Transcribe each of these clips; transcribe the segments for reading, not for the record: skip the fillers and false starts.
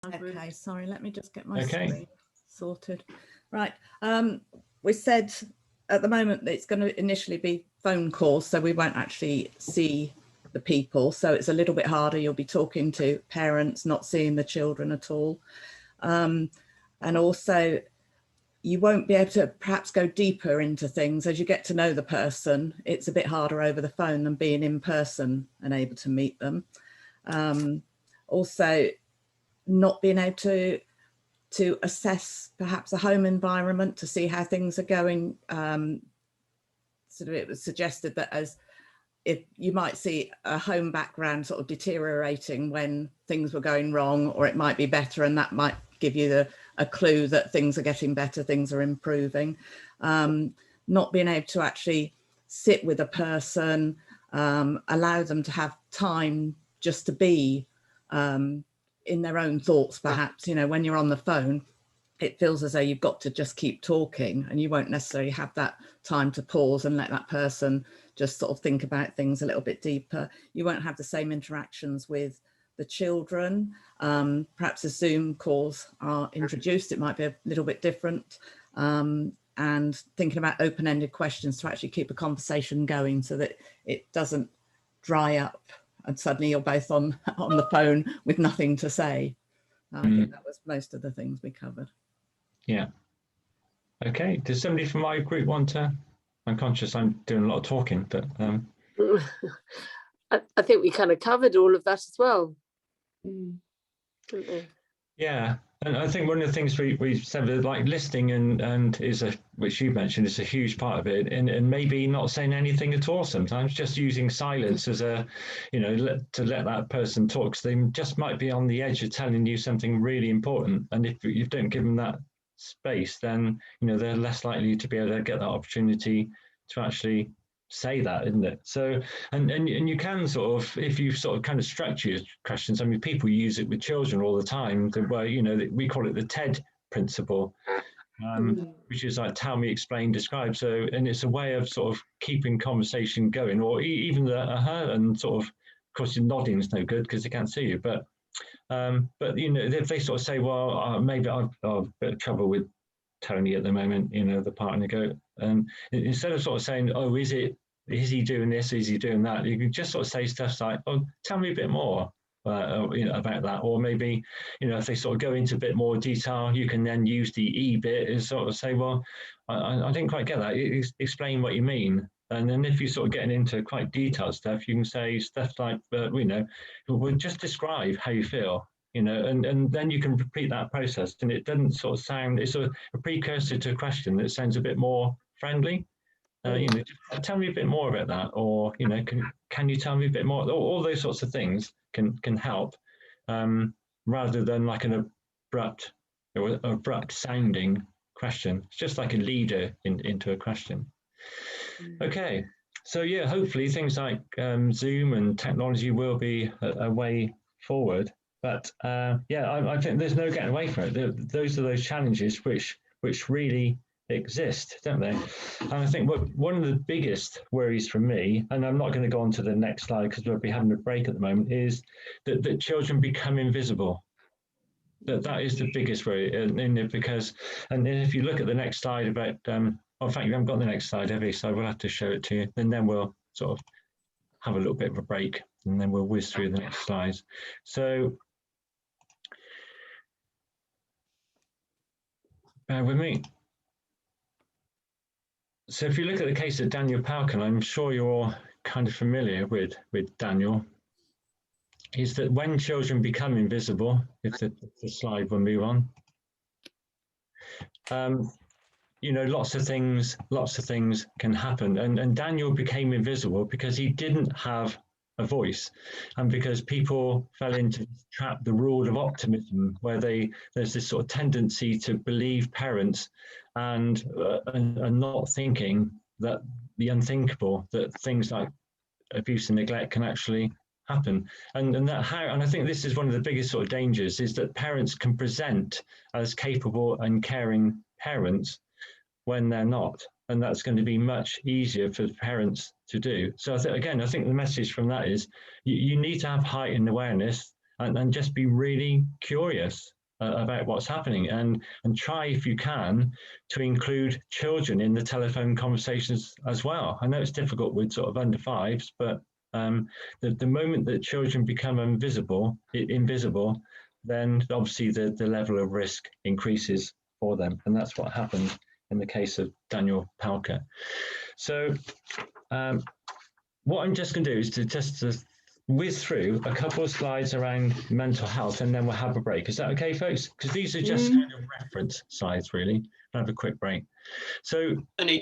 Okay, sorry, let me just get my Okay. screen sorted. Right, we said at the moment that it's going to initially be phone calls, so we won't actually see the people. So it's a little bit harder. You'll be talking to parents, not seeing the children at all. And also, you won't be able to perhaps go deeper into things as you get to know the person. It's a bit harder over the phone than being in person and able to meet them. Also, not being able to assess perhaps a home environment to see how things are going. Sort of it was suggested that as if you might see a home background sort of deteriorating when things were going wrong, or it might be better, and that might give you a clue that things are getting better, things are improving. Not being able to actually sit with a person, allow them to have time just to be in their own thoughts, perhaps. You know, when you're on the phone, it feels as though you've got to just keep talking, and you won't necessarily have that time to pause and let that person just sort of think about things a little bit deeper. You won't have the same interactions with the children. Perhaps as Zoom calls are introduced, it might be a little bit different. And thinking about open-ended questions to actually keep a conversation going so that it doesn't dry up and suddenly you're both on the phone with nothing to say. I think that was most of the things we covered. Yeah. Okay. Does somebody from my group want to? I'm conscious I'm doing a lot of talking, but I think we kind of covered all of that as well. Yeah, and I think one of the things we said, like listening and is which you mentioned, is a huge part of it, and maybe not saying anything at all sometimes, just using silence as a, to let that person talk. So they just might be on the edge of telling you something really important, and if you don't give them that space, then they're less likely to be able to get that opportunity to actually say that, isn't it? So and you can sort of, if you sort of kind of structure your questions, I mean, people use it with children all the time, where we call it the TED principle, which is like tell me, explain, describe. So, and it's a way of sort of keeping conversation going, or even the and sort of course nodding is no good because they can't see you, but if they sort of say, well, maybe I've a bit of trouble with Tony at the moment, the partner go, and instead of sort of saying, oh, is he doing this, is he doing that, you can just sort of say stuff like, oh, tell me a bit more about that. Or maybe if they sort of go into a bit more detail, you can then use the E bit and sort of say, well, I didn't quite get that, explain what you mean. And then if you're sort of getting into quite detailed stuff, you can say stuff like, well, just describe how you feel, and then you can repeat that process, and it doesn't sort of sound, it's a precursor to a question that sounds a bit more friendly. Tell me a bit more about that, or can you tell me a bit more? All those sorts of things can help, rather than like an abrupt sounding question. It's just like a leader into a question. Okay, so yeah, hopefully things like Zoom and technology will be a way forward. But I think there's no getting away from it. Those are those challenges which really exist, don't they? And I think one of the biggest worries for me, and I'm not going to go on to the next slide because we'll be having a break at the moment, is that children become invisible. That is the biggest worry, because if you look at the next slide about, in fact, you haven't got the next slide, have you? So we'll have to show it to you, and then we'll sort of have a little bit of a break, and then we'll whiz through the next slides. So bear with me. So if you look at the case of Daniel Palkin, I'm sure you're all kind of familiar with Daniel, is that when children become invisible, if the slide will move on, lots of things can happen. And Daniel became invisible because he didn't have a voice, and because people fell into the rule of optimism, where there's this sort of tendency to believe parents and not thinking that the unthinkable, that things like abuse and neglect can actually happen. And I think this is one of the biggest sort of dangers, is that parents can present as capable and caring parents when they're not, and that's going to be much easier for parents to do. So I think the message from that is you need to have heightened awareness and just be really curious about what's happening, and try, if you can, to include children in the telephone conversations as well. I know it's difficult with sort of under fives, but the moment that children become invisible, then obviously the level of risk increases for them, and that's what happened in the case of Daniel Palka. So what I'm just going to do is to whiz through a couple of slides around mental health, and then we'll have a break. Is that okay, folks? Because these are just kind of reference slides, really. We'll have a quick break. So, and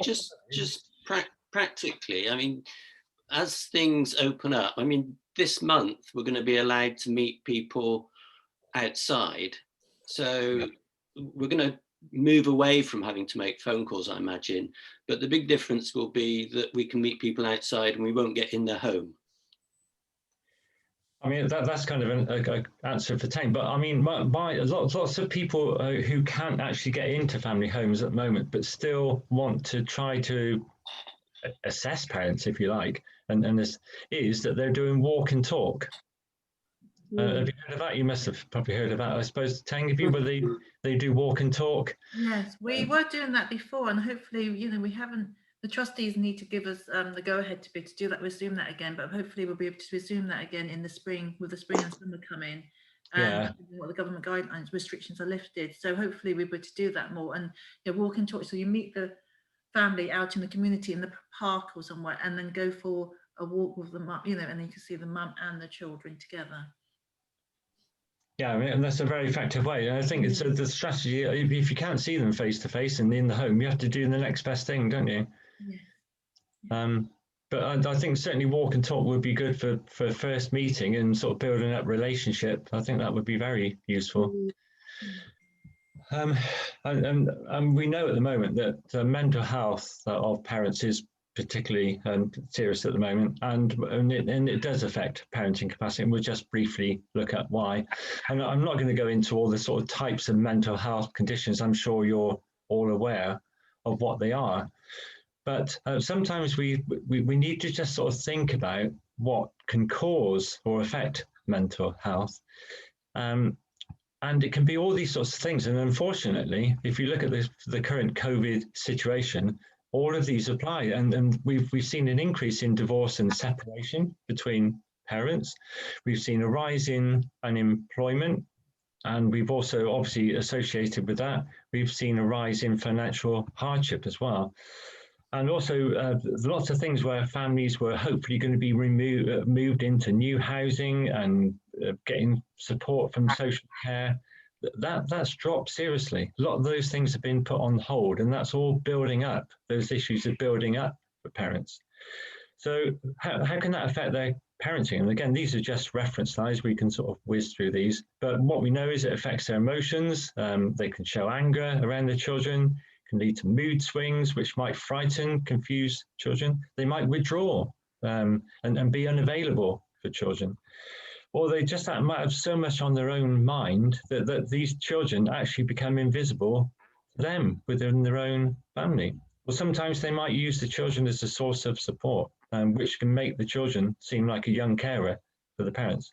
practically, I mean, as things open up, I mean, this month we're going to be allowed to meet people outside. So we're going to move away from having to make phone calls, I imagine. But the big difference will be that we can meet people outside and we won't get in their home. I mean, that's kind of an answer for Tane, but I mean, lots of people who can't actually get into family homes at the moment, but still want to try to assess parents, if you like, and this is that they're doing walk and talk. Have you heard of that? You must have probably heard of that, I suppose, Tang, have you, where they do walk and talk? Yes, we were doing that before, and hopefully, you know, we haven't, the trustees need to give us the go-ahead to do that, resume that again, but hopefully we'll be able to resume that again in the spring, with the spring and summer coming, and what the government guidelines, restrictions are lifted. So hopefully we'll be able to do that more, and you know, walk and talk, so you meet the family out in the community in the park or somewhere, and then go for a walk with the mum, you know, and then you can see the mum and the children together. Yeah, I mean, and that's a very effective way. And I think it's the strategy. If you can't see them face to face and in the home, you have to do the next best thing, don't you? Yeah. But I think certainly walk and talk would be good for first meeting and sort of building up relationship. I think that would be very useful. And we know at the moment that the mental health of parents is particularly serious at the moment, and it does affect parenting capacity, and we'll just briefly look at why. And I'm not going to go into all the sort of types of mental health conditions. I'm sure you're all aware of what they are, but sometimes we need to just sort of think about what can cause or affect mental health. And it can be all these sorts of things. And unfortunately, if you look at the current COVID situation, all of these apply, and we've seen an increase in divorce and separation between parents. We've seen a rise in unemployment, and we've also, obviously associated with that, we've seen a rise in financial hardship as well. And also lots of things where families were hopefully going to be moved into new housing and getting support from social care. That's dropped seriously. A lot of those things have been put on hold, and that's all building up. Those issues are building up for parents. So how can that affect their parenting? And again, these are just reference slides. We can sort of whiz through these. But what we know is it affects their emotions. They can show anger around their children, can lead to mood swings, which might frighten, confuse children. They might withdraw and be unavailable for children. Or they just might have so much on their own mind that these children actually become invisible to them within their own family. Or sometimes they might use the children as a source of support, which can make the children seem like a young carer for the parents.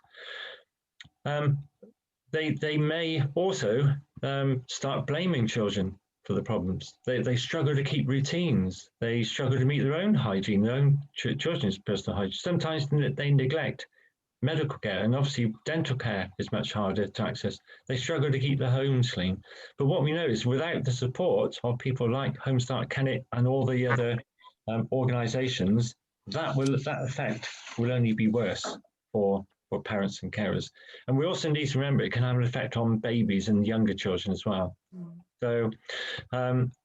They may also start blaming children for the problems. They struggle to keep routines. They struggle to meet their own hygiene, their own children's personal hygiene. Sometimes they neglect medical care, and obviously dental care is much harder to access. They struggle to keep their homes clean. But what we know is without the support of people like Home-Start Kennet and all the other organisations, that effect will only be worse for parents and carers. And we also need to remember it can have an effect on babies and younger children as well. So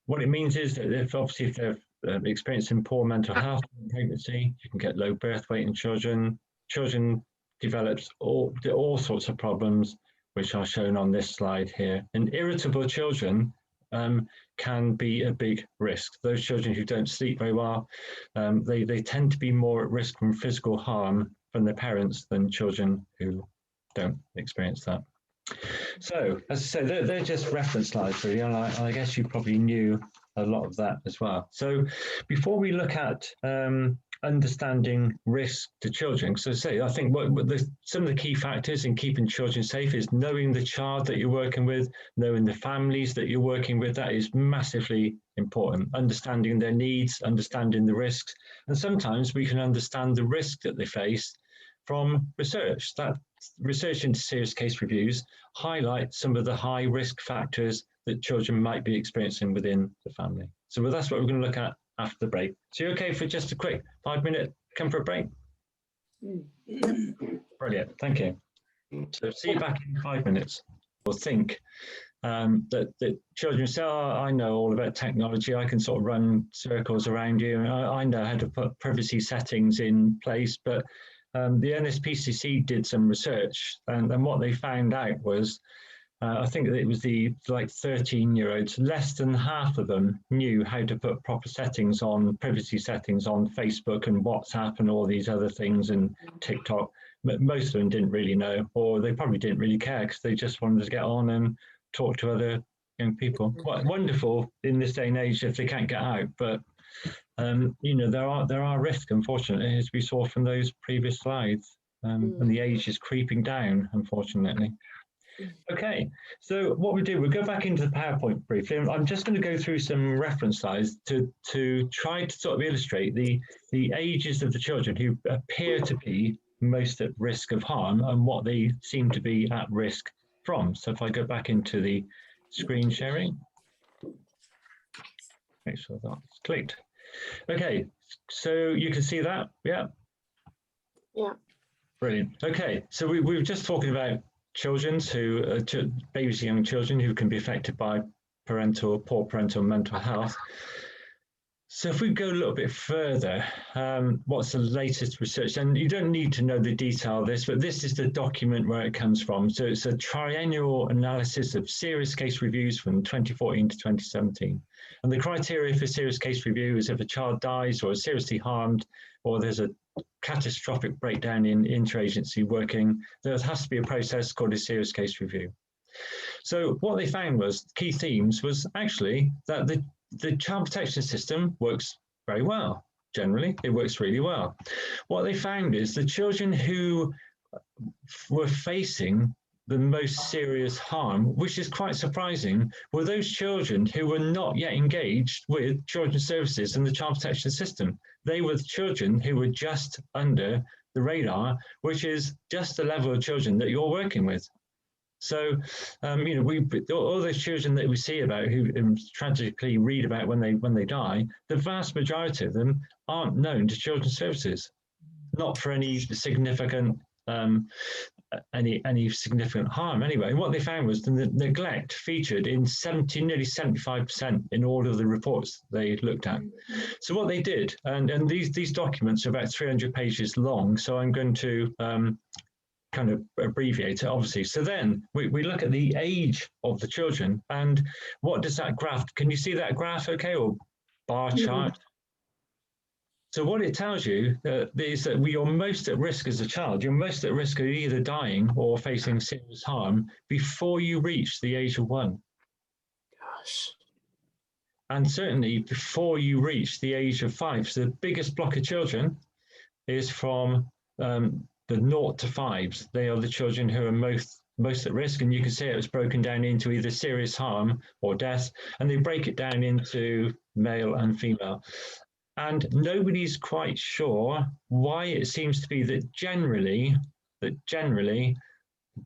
what it means is that if they're experiencing poor mental health in pregnancy, you can get low birth weight in children. Children develops all sorts of problems, which are shown on this slide here. And irritable children can be a big risk. Those children who don't sleep very well, they tend to be more at risk from physical harm from their parents than children who don't experience that. So, as I say, they're just reference slides really, and I guess you probably knew a lot of that as well. So before we look at understanding risk to children. So I think some of the key factors in keeping children safe is knowing the child that you're working with, knowing the families that you're working with. That is massively important. Understanding their needs, understanding the risks. And sometimes we can understand the risk that they face from research. That research into serious case reviews highlight some of the high risk factors that children might be experiencing within the family. So that's what we're going to look at after the break. So you're okay for just a quick 5-minute comfort break? Brilliant, thank you. So see you back in 5 minutes. Or think that children say, oh, I know all about technology, I can sort of run circles around you, I know how to put privacy settings in place, but the NSPCC did some research, and what they found out was I think that it was the 13-year-olds, less than half of them knew how to put proper settings on, privacy settings on Facebook and WhatsApp and all these other things and TikTok. But most of them didn't really know, or they probably didn't really care because they just wanted to get on and talk to other young people. Quite wonderful in this day and age if they can't get out, but you know, there are risks, unfortunately, as we saw from those previous slides, and the age is creeping down, unfortunately. Okay, so what we do, we'll go back into the PowerPoint briefly. I'm just going to go through some reference slides to try to sort of illustrate the ages of the children who appear to be most at risk of harm and what they seem to be at risk from. So if I go back into the screen sharing, make sure that's clicked. Okay, so you can see that, yeah? Yeah. Brilliant. Okay, so we were just talking about children babies, young children who can be affected by poor parental mental health. So if we go a little bit further, what's the latest research? And you don't need to know the detail of this, but this is the document where it comes from. So it's a triennial analysis of serious case reviews from 2014 to 2017. And the criteria for serious case review is if a child dies or is seriously harmed, or there's a catastrophic breakdown in interagency working, there has to be a process called a serious case review. So what they found was, key themes was actually that the child protection system works very well. Generally, it works really well. What they found is the children who were facing the most serious harm, which is quite surprising, were those children who were not yet engaged with children's services and the child protection system. They were the children who were just under the radar, which is just the level of children that you're working with. So, you know, all those children that we see about who tragically read about when they die, the vast majority of them aren't known to children's services, not for any significant any significant harm anyway. And what they found was the neglect featured in nearly 75% in all of the reports they looked at. So what they did, and these documents are about 300 pages long, so I'm going to kind of abbreviate it, obviously. So then we look at the age of the children, and what does that graph, can you see that graph okay, or bar chart? So what it tells you is that you're most at risk as a child. You're most at risk of either dying or facing serious harm before you reach the age of 1. Gosh. And certainly before you reach the age of 5. So the biggest block of children is from the 0 to 5s. They are the children who are most at risk, and you can see it was broken down into either serious harm or death, and they break it down into male and female. And nobody's quite sure why it seems to be that generally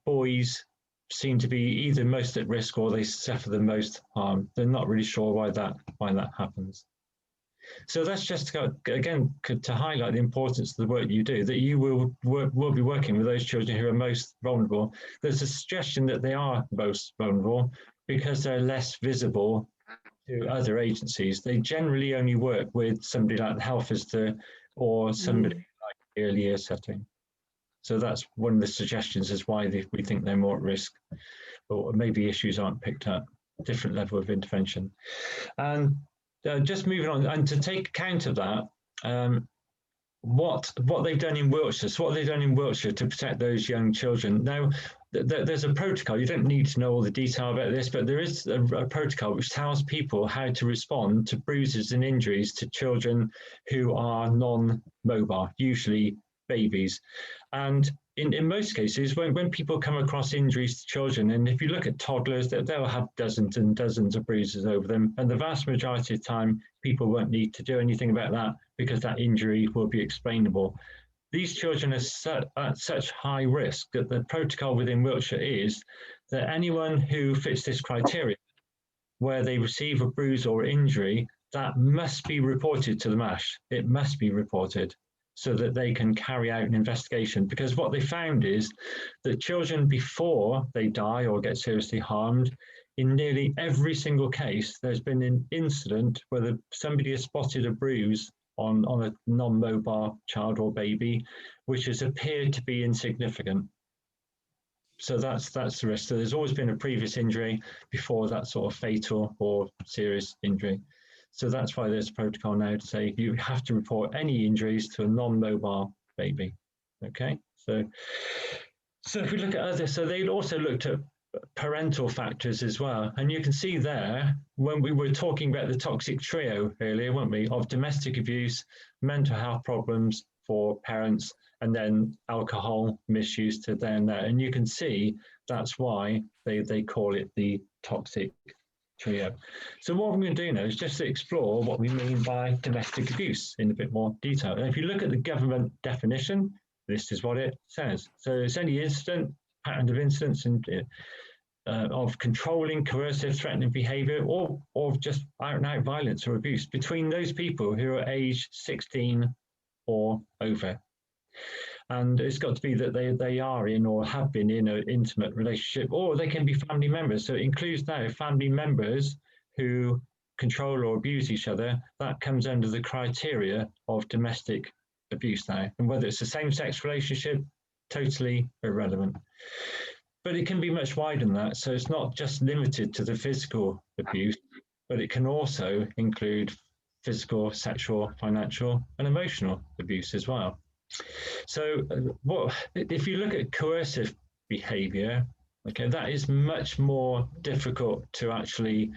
boys seem to be either most at risk or they suffer the most harm. They're not really sure why that happens. So that's just again to highlight the importance of the work you do, that you will be working with those children who are most vulnerable. There's a suggestion that they are most vulnerable because they're less visible to other agencies. They generally only work with somebody like the health visitor or somebody like the early year setting. So that's one of the suggestions is why we think they're more at risk, or maybe issues aren't picked up, different level of intervention. And just moving on, and to take account of that, what they've done in Wiltshire. So what they've done in Wiltshire to protect those young children. Now, there's a protocol. You don't need to know all the detail about this, but there is a protocol which tells people how to respond to bruises and injuries to children who are non-mobile, usually babies. And in most cases, when people come across injuries to children, and if you look at toddlers, they'll have dozens and dozens of bruises over them. And the vast majority of the time, people won't need to do anything about that because that injury will be explainable. These children are at such high risk that the protocol within Wiltshire is that anyone who fits this criteria, where they receive a bruise or injury, that must be reported to the MASH. It must be reported so that they can carry out an investigation. Because what they found is that children, before they die or get seriously harmed, in nearly every single case, there's been an incident where somebody has spotted a bruise on a non-mobile child or baby, which has appeared to be insignificant. So that's the risk. So there's always been a previous injury before that sort of fatal or serious injury. So that's why there's a protocol now to say you have to report any injuries to a non-mobile baby. Okay, so if we look at others, so they also looked at parental factors as well. And you can see there, when we were talking about the toxic trio earlier, weren't we, of domestic abuse, mental health problems for parents, and then alcohol misuse to there. And you can see that's why they call it the toxic trio. So what we're going to do now is just to explore what we mean by domestic abuse in a bit more detail. And if you look at the government definition, this is what it says. So it's any incident, pattern of incidents and of controlling, coercive, threatening behaviour, or just out-and-out violence or abuse between those people who are aged 16 or over. And it's got to be that they are in or have been in an intimate relationship, or they can be family members. So it includes now family members who control or abuse each other. That comes under the criteria of domestic abuse now. And whether it's a same-sex relationship, totally irrelevant. But it can be much wider than that. So it's not just limited to the physical abuse, but it can also include physical, sexual, financial, and emotional abuse as well. So if you look at coercive behavior, okay, that is much more difficult to actually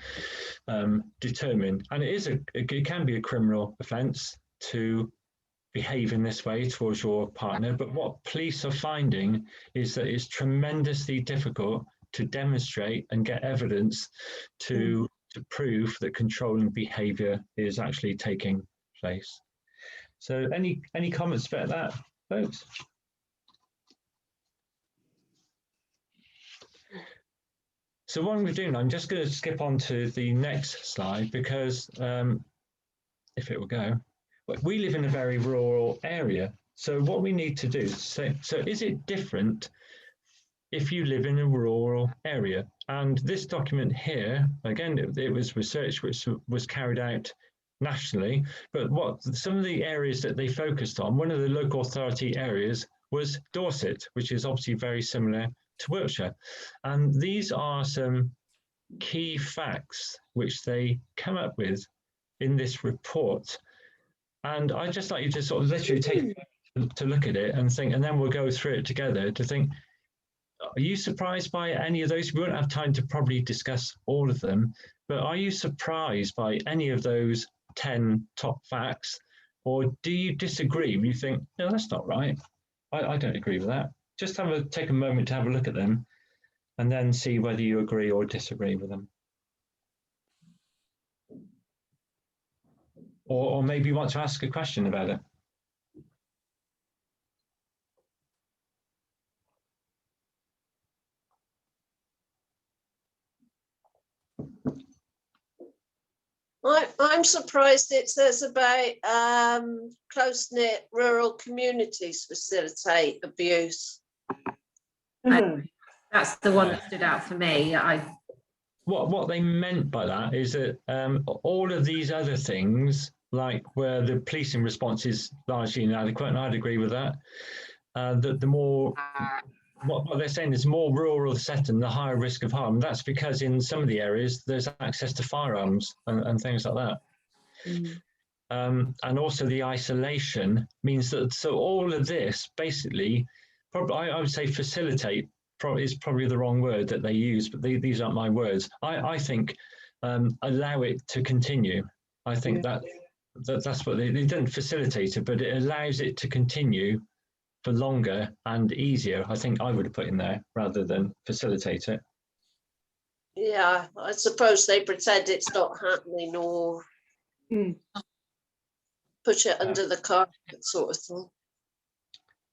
determine. And it can be a criminal offence to behave in this way towards your partner. But what police are finding is that it's tremendously difficult to demonstrate and get evidence to prove that controlling behaviour is actually taking place. So any comments about that, folks? So what I'm going to do now, I'm just going to skip on to the next slide because if it will go, we live in a very rural area. So what we need to do, so is it different if you live in a rural area? And this document here, again, it was research which was carried out nationally, but some of the areas that they focused on, one of the local authority areas was Dorset, which is obviously very similar to Wiltshire. And these are some key facts which they come up with in this report. And I'd just like you to sort of literally take to look at it and think, and then we'll go through it together to think, are you surprised by any of those? We won't have time to probably discuss all of them, but are you surprised by any of those 10 top facts? Or do you disagree? You think, no, that's not right. I don't agree with that. Just take a moment to have a look at them and then see whether you agree or disagree with them. Or maybe you want to ask a question about it. I'm surprised it says about close-knit rural communities facilitate abuse. That's the one that stood out for me. What they meant by that is that all of these other things, like where the policing response is largely inadequate, and I'd agree with that, that the more, what they're saying is more rural the setting, the higher risk of harm. That's because in some of the areas, there's access to firearms and things like that. And also the isolation means that, so all of this basically, probably I would say facilitate is probably the wrong word that they use, but these aren't my words. I think allow it to continue. I think that's what they didn't facilitate it, but it allows it to continue for longer and easier. I think I would have put in there rather than facilitate it. Yeah, I suppose they pretend it's not happening or push it under the carpet sort of thing.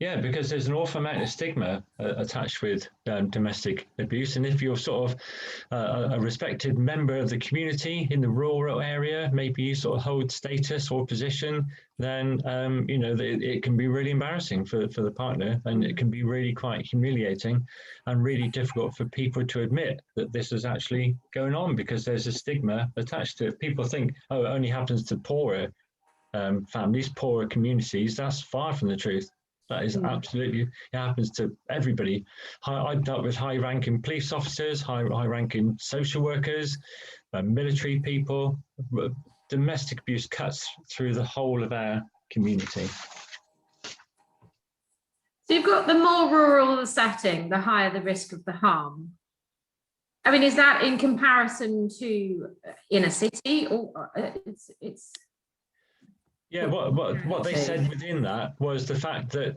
Yeah, because there's an awful amount of stigma attached with domestic abuse. And if you're sort of a respected member of the community in the rural area, maybe you sort of hold status or position, then, you know, it can be really embarrassing for the partner, and it can be really quite humiliating and really difficult for people to admit that this is actually going on, because there's a stigma attached to it. People think, oh, it only happens to poorer families, poorer communities. That's far from the truth. That is absolutely, it happens to everybody. I've dealt with high-ranking police officers, high-ranking social workers, military people. Domestic abuse cuts through the whole of our community. So you've got the more rural the setting, the higher the risk of the harm. I mean, is that in comparison to in a city, or it's Yeah, what they said within that was the fact that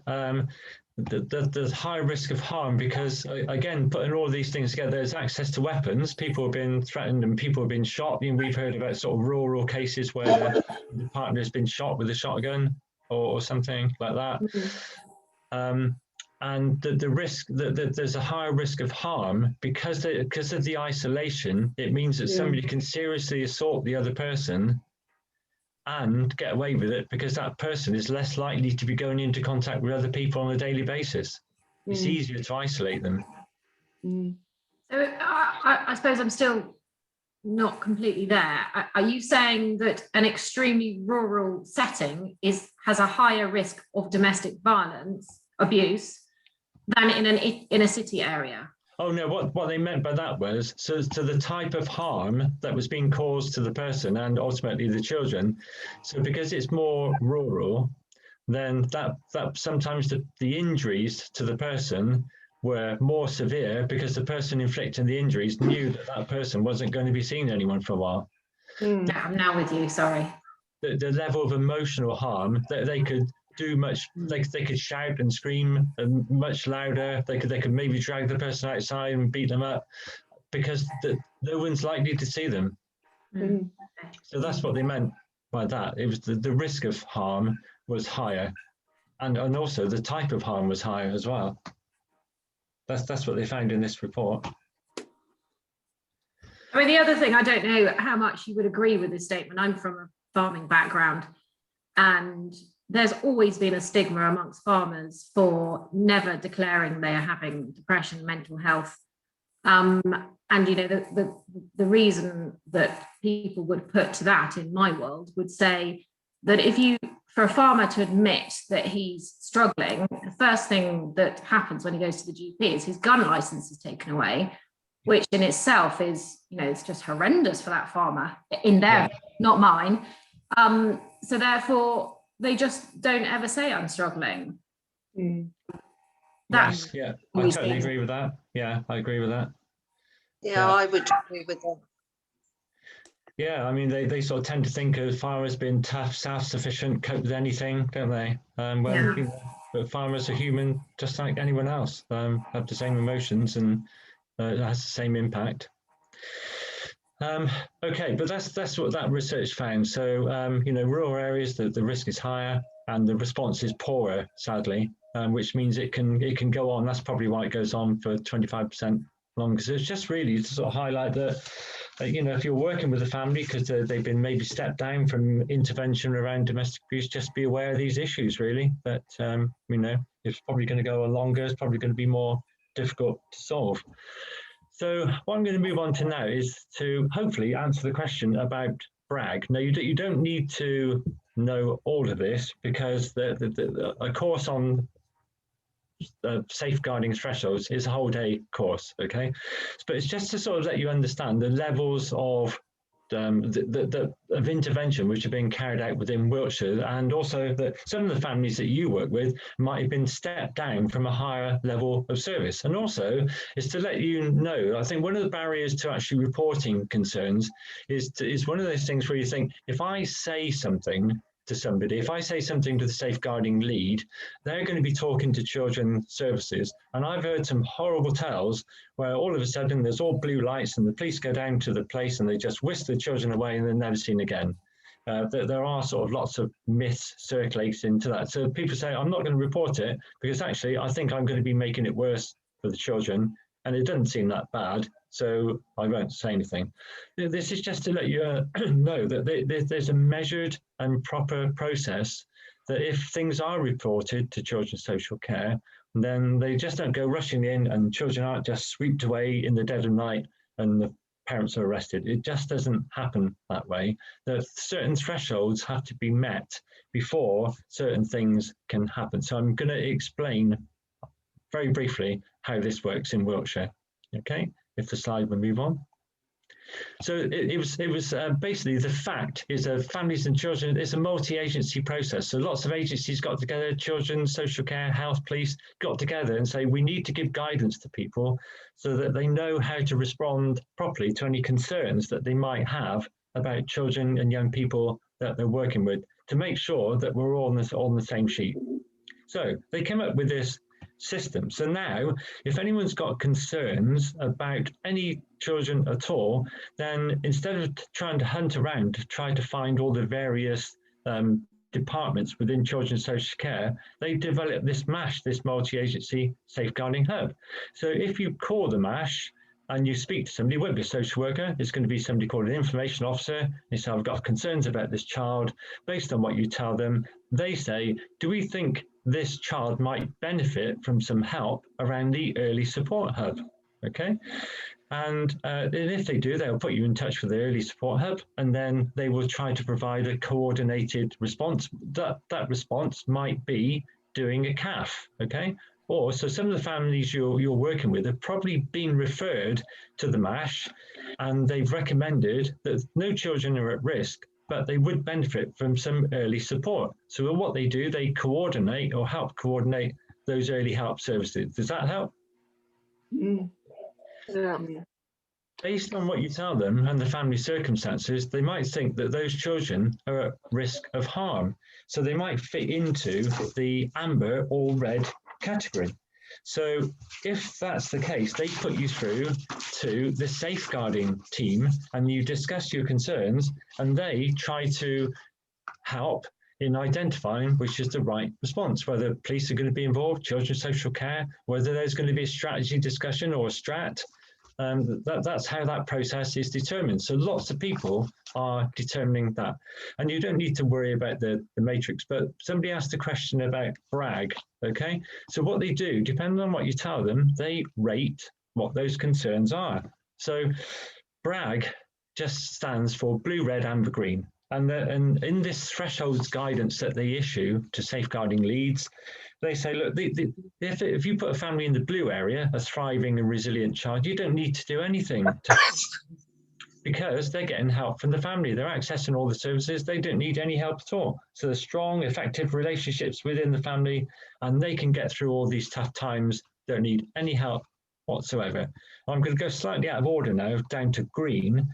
there's high risk of harm because, again, putting all these things together, there's access to weapons. People have been threatened and people have been shot. I mean, we've heard about sort of rural cases where the partner has been shot with a shotgun or something like that. And the risk that there's a higher risk of harm because of the isolation. It means that somebody can seriously assault the other person and get away with it because that person is less likely to be going into contact with other people on a daily basis. It's easier to isolate them. So I suppose I'm still not completely there. Are you saying that an extremely rural setting has a higher risk of domestic violence, abuse, than in a city area? Oh no, what they meant by that was, so to the type of harm that was being caused to the person and ultimately the children. So because it's more rural, then that sometimes the injuries to the person were more severe because the person inflicting the injuries knew that person wasn't going to be seeing anyone for a while. Yeah, I'm now with you, sorry. The level of emotional harm that they could do much, they could shout and scream and much louder. They could maybe drag the person outside and beat them up because no one's likely to see them. So that's what they meant by that. It was the risk of harm was higher, and also the type of harm was higher as well. That's what they found in this report. I mean, the other thing, I don't know how much you would agree with this statement. I'm from a farming background, and there's always been a stigma amongst farmers for never declaring they are having depression, mental health. And, you know, the reason that people would put to that in my world would say that for a farmer to admit that he's struggling, the first thing that happens when he goes to the GP is his gun license is taken away, which in itself is, you know, it's just horrendous for that farmer in their, not mine. So therefore, they just don't ever say I'm struggling. Yes, yeah, I totally agree with that. Yeah, I agree with that. Yeah, I would agree with that. Yeah, I mean, they sort of tend to think of farmers being tough, self-sufficient, cope with anything, don't they? You know, but farmers are human, just like anyone else, have the same emotions, and it has the same impact. Okay, but that's what that research found. So, you know, rural areas, the risk is higher and the response is poorer, sadly, which means it can go on. That's probably why it goes on for 25% longer. So it's just really to sort of highlight that, you know, if you're working with a family because they've been maybe stepped down from intervention around domestic abuse, just be aware of these issues, really, that, you know, it's probably going to go on longer, it's probably going to be more difficult to solve. So what I'm going to move on to now is to hopefully answer the question about BRAG. Now, you don't need to know all of this because a course on safeguarding thresholds is a whole day course, okay? But it's just to sort of let you understand the levels of of intervention which are being carried out within Wiltshire, and also that some of the families that you work with might have been stepped down from a higher level of service. And also is to let you know, I think one of the barriers to actually reporting concerns is one of those things where you think, if I say something to somebody, if I say something to the safeguarding lead, they're going to be talking to children's services. And I've heard some horrible tales where all of a sudden there's all blue lights and the police go down to the place and they just whisk the children away and they're never seen again. There are sort of lots of myths circulating into that. So people say, I'm not going to report it because actually I think I'm going to be making it worse for the children. And it doesn't seem that bad, so I won't say anything. This is just to let you know that there's a measured and proper process that if things are reported to children's social care, then they just don't go rushing in and children aren't just swept away in the dead of night and the parents are arrested. It just doesn't happen that way. That certain thresholds have to be met before certain things can happen. So I'm going to explain very briefly how this works in Wiltshire. Okay, if the slide will move on. So it was basically, the fact is that families and children, it's a multi-agency process. So lots of agencies got together, children, social care, health, police, got together and say, we need to give guidance to people so that they know how to respond properly to any concerns that they might have about children and young people that they're working with, to make sure that we're all on the same sheet. So they came up with this system. So now, if anyone's got concerns about any children at all, then instead of trying to hunt around to try to find all the various departments within children's social care, they developed this MASH, this multi-agency safeguarding hub. So if you call the MASH and you speak to somebody, it won't be a social worker, it's going to be somebody called an information officer. They say, I've got concerns about this child. Based on what you tell them, they say, do we think this child might benefit from some help around the early support hub? Okay. And if they do, they'll put you in touch with the early support hub, and then they will try to provide a coordinated response. That response might be doing a CAF, okay? Or so some of the families you're working with have probably been referred to the MASH, and they've recommended that no children are at risk, but they would benefit from some early support. So what they do, they coordinate or help coordinate those early help services. Does that help? Yeah. Based on what you tell them and the family circumstances, they might think that those children are at risk of harm. So they might fit into the amber or red category. So if that's the case, they put you through to the safeguarding team and you discuss your concerns, and they try to help in identifying which is the right response, whether police are going to be involved, children's social care, whether there's going to be a strategy discussion or a strat. That's how that process is determined. So lots of people are determining that. And you don't need to worry about the matrix, but somebody asked a question about BRAG, okay? So what they do, depending on what you tell them, they rate what those concerns are. So BRAG just stands for blue, red, amber, green. And in this thresholds guidance that they issue to safeguarding leads, they say, look, if you put a family in the blue area, a thriving and resilient child, you don't need to do anything because they're getting help from the family. They're accessing all the services. They don't need any help at all. So there's strong, effective relationships within the family, and they can get through all these tough times. Don't need any help whatsoever. I'm going to go slightly out of order now, down to green.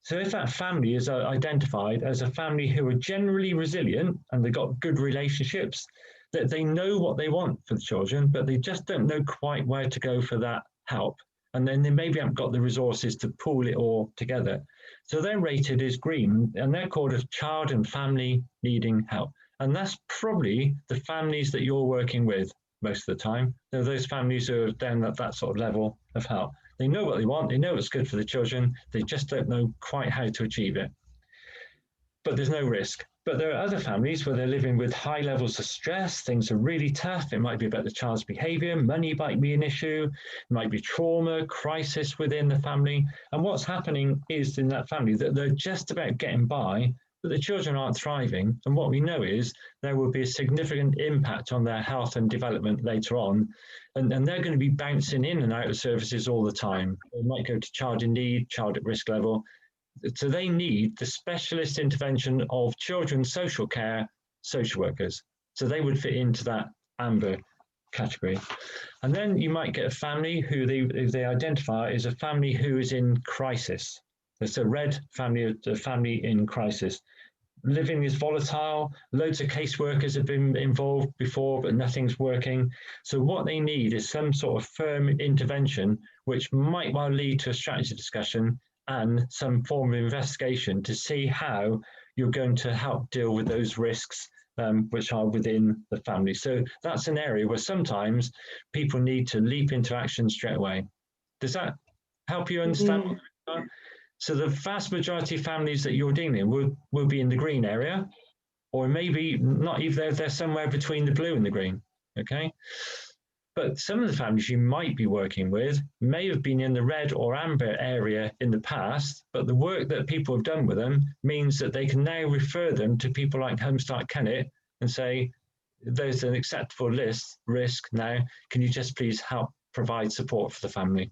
So if that family is identified as a family who are generally resilient and they've got good relationships, that they know what they want for the children, but they just don't know quite where to go for that help. And then they maybe haven't got the resources to pool it all together. So they're rated as green, and they're called a child and family needing help. And that's probably the families that you're working with most of the time. They're those families who are down at that sort of level of help. They know what they want, they know what's good for the children, they just don't know quite how to achieve it. But there's no risk. But there are other families where they're living with high levels of stress, things are really tough, it might be about the child's behaviour, money might be an issue, it might be trauma, crisis within the family. And what's happening is in that family that they're just about getting by, but the children aren't thriving. And what we know is there will be a significant impact on their health and development later on. And they're going to be bouncing in and out of services all the time. They might go to child in need, child at risk level. So they need the specialist intervention of children's social care social workers. So they would fit into that amber category. And then you might get a family who they identify as a family who is in crisis. It's a red family, a family in crisis. Living is volatile. Loads of caseworkers have been involved before, but nothing's working. So what they need is some sort of firm intervention, which might well lead to a strategy discussion and some form of investigation to see how you're going to help deal with those risks which are within the family. So that's an area where sometimes people need to leap into action straight away. Does that help you understand? So the vast majority of families that you're dealing with will be in the green area, or maybe not even, they're somewhere between the blue and the green, okay? But some of the families you might be working with may have been in the red or amber area in the past, but the work that people have done with them means that they can now refer them to people like Home-Start Kennet and say, there's an acceptable risk now, can you just please help provide support for the family?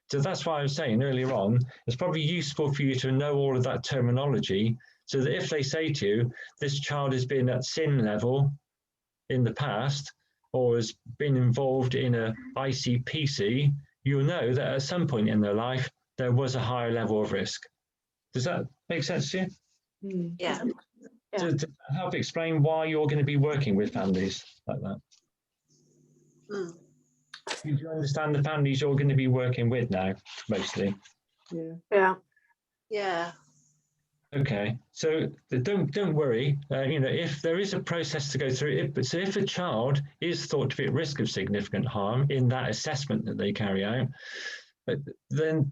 So that's why I was saying earlier on, it's probably useful for you to know all of that terminology so that if they say to you, this child has been at sin level in the past, or has been involved in a ICPC, you'll know that at some point in their life, there was a higher level of risk. Does that make sense to you? Yeah. To help explain why you're going to be working with families like that. Do you understand the families you're going to be working with now, mostly? Yeah. Okay, so don't worry. If there is a process to go through, so if a child is thought to be at risk of significant harm in that assessment that they carry out, then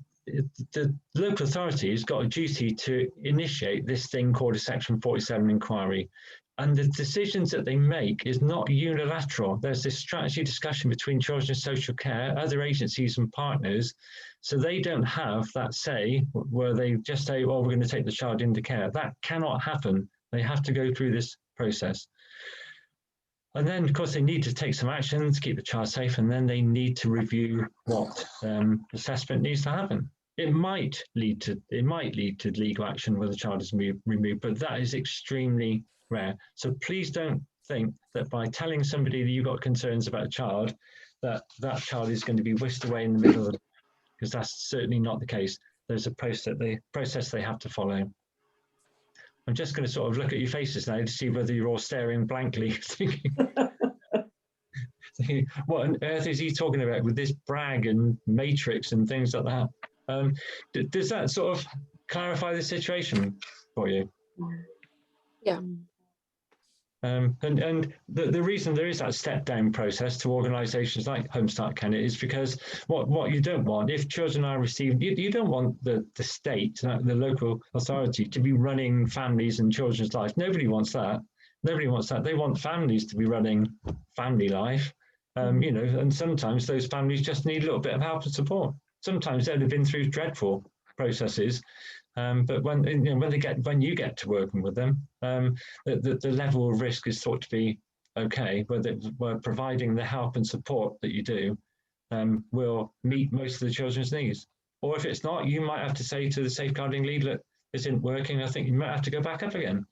the local authority has got a duty to initiate this thing called a Section 47 inquiry. And the decisions that they make is not unilateral. There's this strategy discussion between children's social care, other agencies and partners. So they don't have that say where they just say, well, we're going to take the child into care. That cannot happen. They have to go through this process. And then, of course, they need to take some action to keep the child safe. And then they need to review what assessment needs to happen. It might lead to legal action where the child is removed, but that is extremely rare. So please don't think that by telling somebody that you've got concerns about a child, that child is going to be whisked away in the middle of the, because that's certainly not the case. There's a process they have to follow. I'm just going to sort of look at your faces now to see whether you're all staring blankly, thinking, what on earth is he talking about with this brag and matrix and things like that? Does that sort of clarify the situation for you? Yeah. And the reason there is that step down process to organisations like Home-Start Kennet is because what you don't want, if children are receiving, you don't want the state, the local authority to be running families and children's lives. Nobody wants that. Nobody wants that. They want families to be running family life, and sometimes those families just need a little bit of help and support. Sometimes they'd have been through dreadful processes. But when you get to working with them, the level of risk is thought to be okay, where providing the help and support that you do will meet most of the children's needs. Or if it's not, you might have to say to the safeguarding lead, look, this isn't working, I think you might have to go back up again.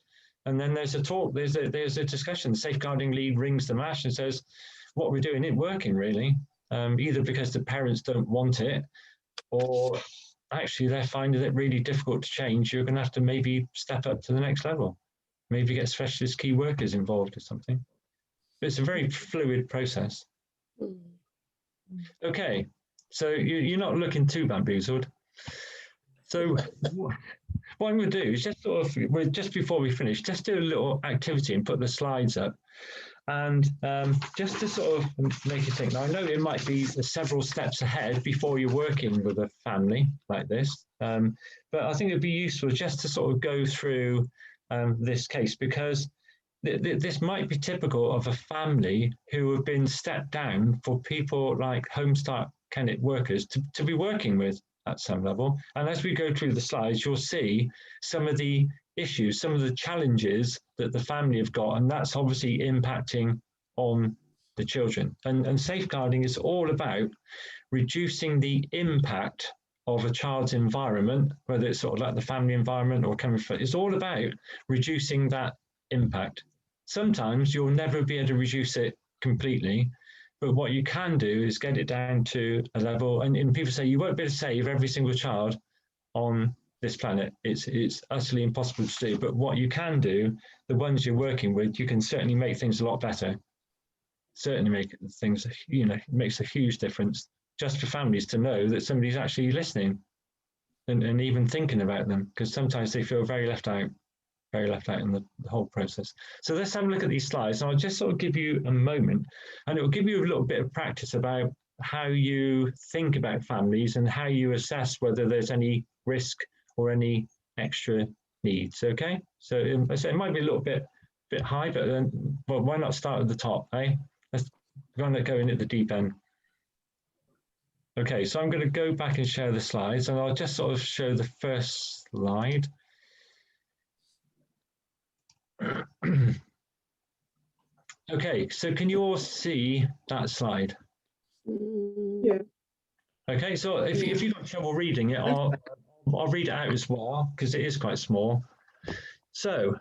And then there's a talk, there's a discussion. The safeguarding lead rings the mash and says, what we're doing isn't working really, either because the parents don't want it, or actually they're finding it really difficult to change. You're going to have to maybe step up to the next level, maybe get specialist key workers involved or something. But it's a very fluid process. Okay, so you're not looking too bamboozled. So what I'm going to do is just before we finish, just do a little activity and put the slides up. And just to sort of make you think, now I know it might be several steps ahead before you're working with a family like this, but I think it'd be useful just to sort of go through this case, because this might be typical of a family who have been stepped down for people like Home-Start Kennet workers to be working with at some level. And as we go through the slides, you'll see some of the issues, some of the challenges that the family have got, and that's obviously impacting on the children. And safeguarding is all about reducing the impact of a child's environment, whether it's sort of like the family environment or coming from, it's all about reducing that impact. Sometimes you'll never be able to reduce it completely, but what you can do is get it down to a level, and people say you won't be able to save every single child on this planet. It's utterly impossible to do, but what you can do, the ones you're working with, you can certainly make things a lot better. Certainly make things, it makes a huge difference just for families to know that somebody's actually listening and even thinking about them, because sometimes they feel very left out in the whole process. So let's have a look at these slides, and I'll just sort of give you a moment, and it will give you a little bit of practice about how you think about families and how you assess whether there's any risk or any extra needs. Okay, so it might be a little bit high, but then, well, why not start at the top, eh? Let's go in at the deep end. Okay, so I'm going to go back and share the slides, and I'll just sort of show the first slide. Okay, so can you all see that slide? Yeah. Okay, so if you've got trouble reading it, I'll read it out as well, because it is quite small. So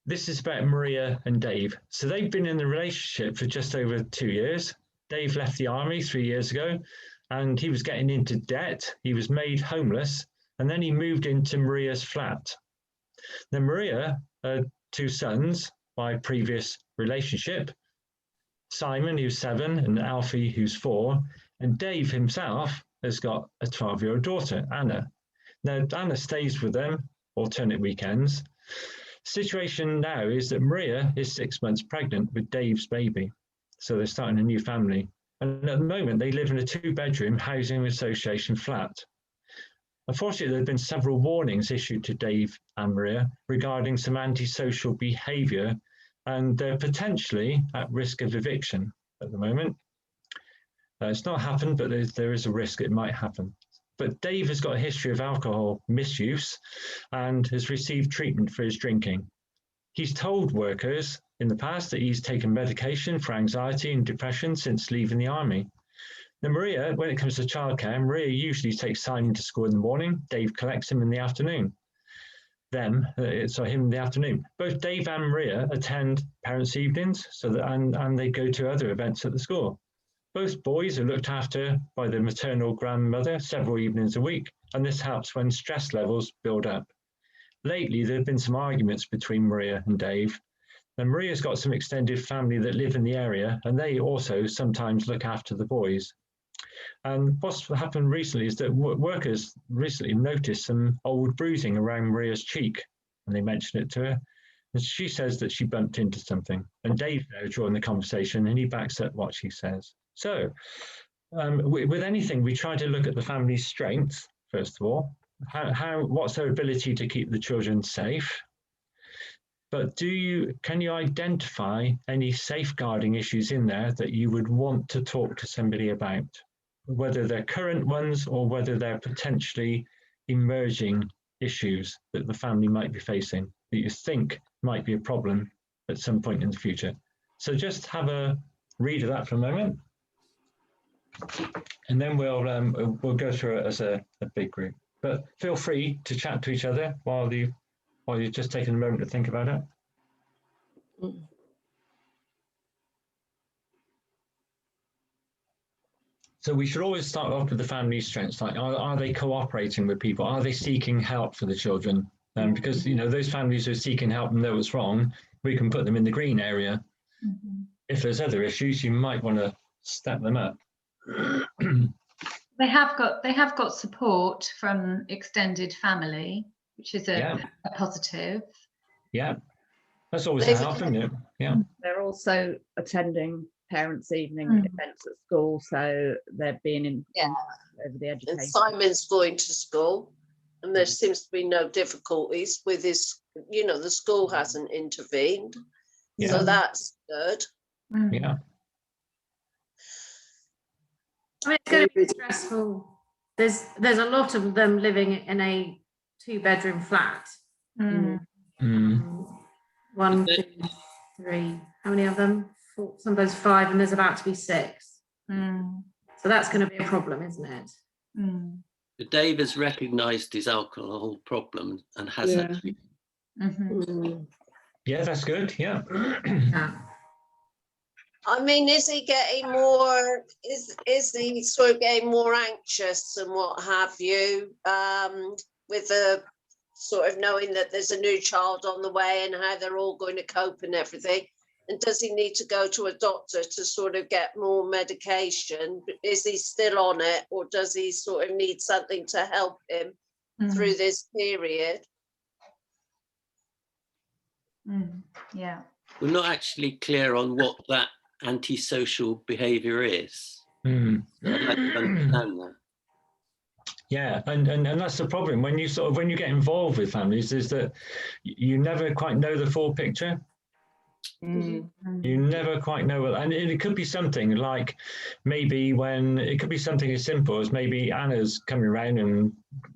this is about Maria and Dave. So they've been in the relationship for just over 2 years. Dave left the army 3 years ago, and he was getting into debt. He was made homeless, and then he moved into Maria's flat. Then Maria had 2 sons by previous relationship, Simon, who's 7, and Alfie, who's 4, and Dave himself has got a 12-year-old daughter, Anna. Now, Anna stays with them alternate weekends. Situation now is that Maria is 6 months pregnant with Dave's baby. So they're starting a new family. And at the moment, they live in a 2-bedroom housing association flat. Unfortunately, there have been several warnings issued to Dave and Maria regarding some antisocial behaviour, and they're potentially at risk of eviction at the moment. It's not happened, but there is a risk it might happen. But Dave has got a history of alcohol misuse and has received treatment for his drinking. He's told workers in the past that he's taken medication for anxiety and depression since leaving the army. Now, Maria, when it comes to childcare, Maria usually takes Simon to school in the morning. Dave collects him in the afternoon. Him in the afternoon. Both Dave and Maria attend parents' evenings, and they go to other events at the school. Both boys are looked after by their maternal grandmother several evenings a week, and this helps when stress levels build up. Lately, there have been some arguments between Maria and Dave. And Maria's got some extended family that live in the area, and they also sometimes look after the boys. And what's happened recently is that workers recently noticed some old bruising around Maria's cheek, and they mentioned it to her. And she says that she bumped into something. And Dave's now drawing the conversation, and he backs up what she says. So with anything, we try to look at the family's strengths, first of all. What's their ability to keep the children safe? But can you identify any safeguarding issues in there that you would want to talk to somebody about? Whether they're current ones or whether they're potentially emerging issues that the family might be facing that you think might be a problem at some point in the future. So just have a read of that for a moment, and then we'll go through it as a big group. But feel free to chat to each other while you're just taking a moment to think about it. So we should always start off with the family strengths. Like, are they cooperating with people? Are they seeking help for the children? Because those families who are seeking help and know what's wrong, we can put them in the green area. Mm-hmm. If there's other issues, you might want to step them up. They have got support from extended family, which is a positive. Yeah, that's always a help, isn't it? Yeah. They're also attending parents' evening events at school, so they're being in over the education. And Simon's going to school, and there seems to be no difficulties with his. The school hasn't intervened, so that's good. Yeah. I mean, it's going to be stressful. There's a lot of them living in a 2-bedroom flat. 1, 2, 3. How many of them? 4, sometimes 5, and there's about to be 6. So that's going to be a problem, isn't it? But Dave has recognised his alcohol problem and has Yeah. actually. Yeah, that's good. Yeah. I mean, is he getting more, is he sort of getting more anxious and what have you, with the sort of knowing that there's a new child on the way and how they're all going to cope and everything? And does he need to go to a doctor to sort of get more medication? Is he still on it, or does he sort of need something to help him through this period? Yeah. We're not actually clear on what that antisocial behaviour is. So I'd like to understand that. Yeah, and that's the problem when you get involved with families, is that you never quite know the full picture. You never quite know what, and it could be something like maybe it could be something as simple as maybe Anna's coming around and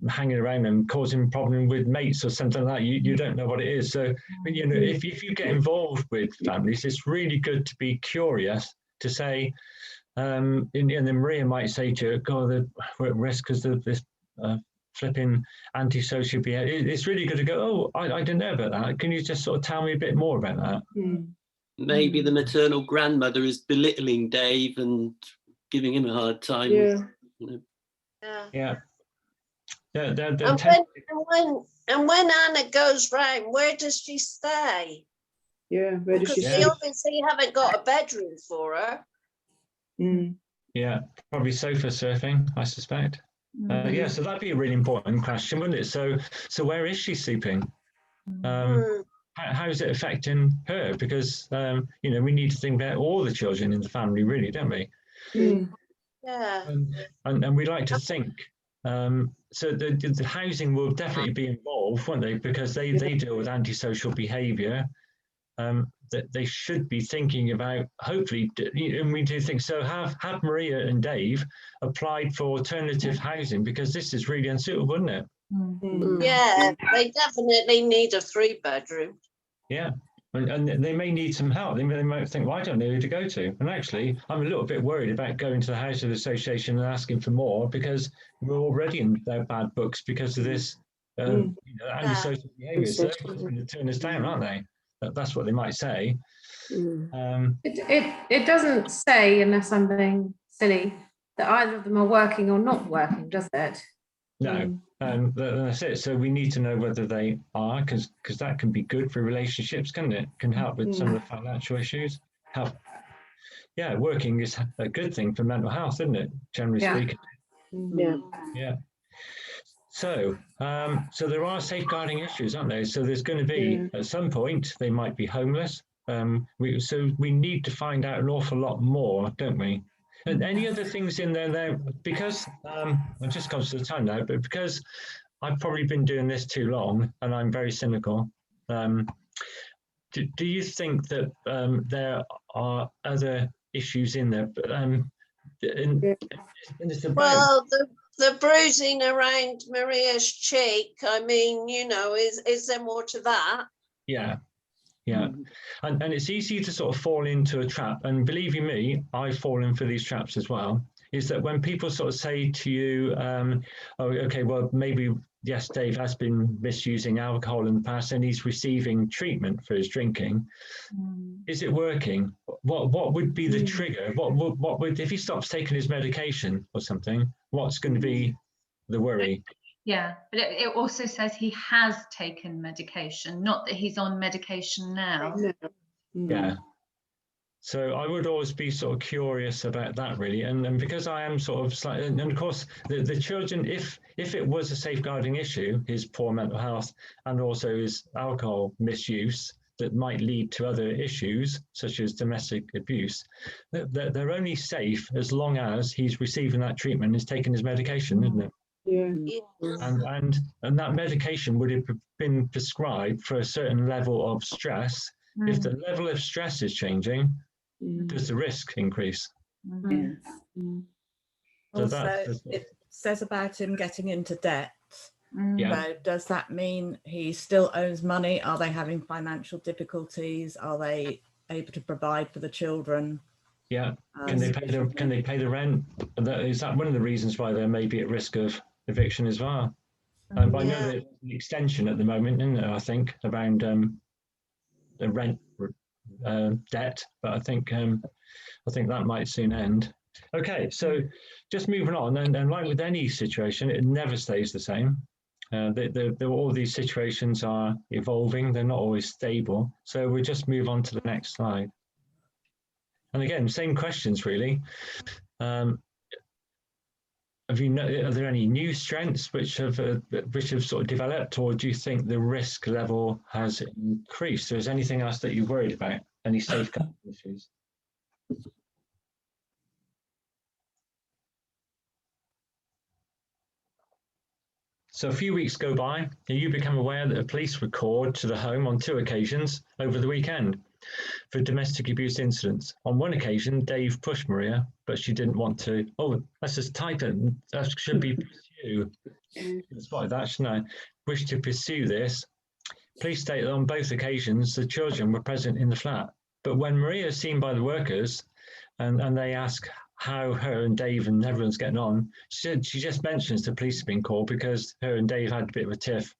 hanging around and causing a problem with mates or something like that. You don't know what it is. So if you get involved with families, it's really good to be curious, to say, and then Maria might say to you, God, we're at risk because of this flipping antisocial behavior. It's really good to go, oh, I didn't know about that. Can you just sort of tell me a bit more about that? Maybe the maternal grandmother is belittling Dave and giving him a hard time. Yeah. And when Anna goes round, where does she stay? Yeah, where does she Because stay? we obviously haven't got a bedroom for her. Yeah, probably sofa surfing, I suspect. Yeah, so that'd be a really important question, wouldn't it? So where is she sleeping? How is it affecting her? Because we need to think about all the children in the family, really, don't we? Yeah. And we like to think. So the housing will definitely be involved, won't they? Because they deal with antisocial behaviour. That they should be thinking about, hopefully, and we do think so. Have Maria and Dave applied for alternative housing, because this is really unsuitable, isn't it? Yeah, they definitely need a 3-bedroom. Yeah, and they may need some help. They might think, well, I don't know who to go to. And actually, I'm a little bit worried about going to the Housing Association and asking for more, because we're already in their bad books because of this antisocial behaviour. So they're going to turn us down, aren't they? That's what they might say. It doesn't say, unless I'm being silly, that either of them are working or not working, does it? No, that's it. So we need to know whether they are, because that can be good for relationships, can't it? Can help with some of the financial issues. Help. Yeah, working is a good thing for mental health, isn't it? Generally speaking. Yeah. So there are safeguarding issues, aren't there? So there's going to be, at some point, they might be homeless. So we need to find out an awful lot more, don't we? And any other things in there, because I'm just conscious of the time now, but because I've probably been doing this too long and I'm very cynical, do you think that there are other issues in there? Well, the bruising around Maria's cheek, I mean, is there more to that? Yeah. And it's easy to sort of fall into a trap. And believe you me, I've fallen for these traps as well. Is that when people sort of say to you, oh, okay, well, maybe, yes, Dave has been misusing alcohol in the past and he's receiving treatment for his drinking. Is it working? What would be the trigger? What would, if he stops taking his medication or something, what's going to be the worry? Yeah, but it also says he has taken medication, not that he's on medication now. Yeah. So I would always be sort of curious about that, really. And because I am sort of slightly, and of course, the children, if it was a safeguarding issue, his poor mental health and also his alcohol misuse that might lead to other issues, such as domestic abuse, they're only safe as long as he's receiving that treatment and is taking his medication, isn't it? And that medication would have been prescribed for a certain level of stress. If the level of stress is changing, does the risk increase? Also, it says about him getting into debt. So does that mean he still owes money? Are they having financial difficulties? Are they able to provide for the children? Yeah. Can they pay the rent? Is that one of the reasons why they may be at risk of eviction as well. But I know there's an extension at the moment, isn't there, I think, around the rent debt, but I think that might soon end. Okay, so just moving on, and like with any situation, it never stays the same. All these situations are evolving, they're not always stable. So we'll just move on to the next slide. And again, same questions really. Are there any new strengths which have sort of developed, or do you think the risk level has increased? Or is there anything else that you're worried about? Any safeguarding issues? So a few weeks go by, and you become aware that the police were called to the home on 2 occasions over the weekend for domestic abuse incidents. On one occasion, Dave pushed Maria, but she didn't want to. Oh, let's just type it. That should be pursue. I spotted that, shouldn't I? Wish to pursue this. Police state that on both occasions, the children were present in the flat. But when Maria is seen by the workers, and they ask how her and Dave and everyone's getting on, she just mentions the police have been called because her and Dave had a bit of a tiff.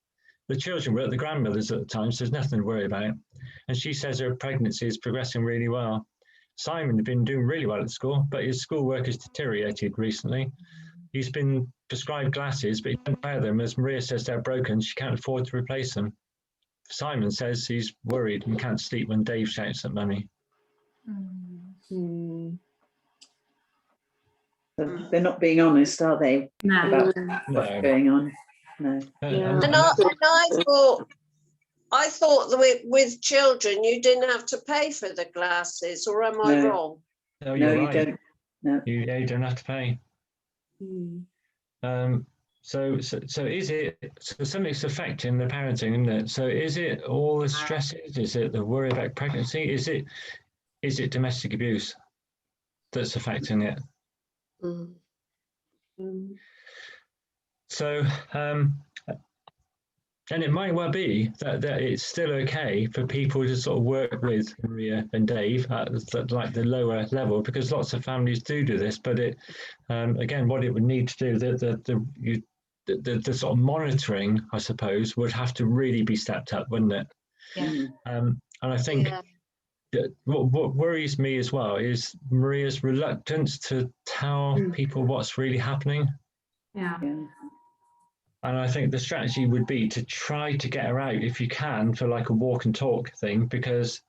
The children were at the grandmother's at the time, so there's nothing to worry about. And she says her pregnancy is progressing really well. Simon had been doing really well at school, but his schoolwork has deteriorated recently. He's been prescribed glasses, but he doesn't wear them. As Maria says they're broken, she can't afford to replace them. Simon says he's worried and can't sleep when Dave shouts at Mummy. They're not being honest, are they? No. About what's going on? No. And I thought that with children you didn't have to pay for the glasses, or am I wrong? No, No, you right. don't. No. You don't have to pay. So is it, so something's affecting the parenting, isn't it? So is it all the stresses? Is it the worry about pregnancy? Is it domestic abuse that's affecting it? So, and it might well be that it's still okay for people to sort of work with Maria and Dave at like the lower level, because lots of families do this. But it, again, what it would need to do, the sort of monitoring, I suppose, would have to really be stepped up, wouldn't it? Yeah. And I think what worries me as well is Maria's reluctance to tell people what's really happening. Yeah. And I think the strategy would be to try to get her out if you can for like a walk and talk thing, because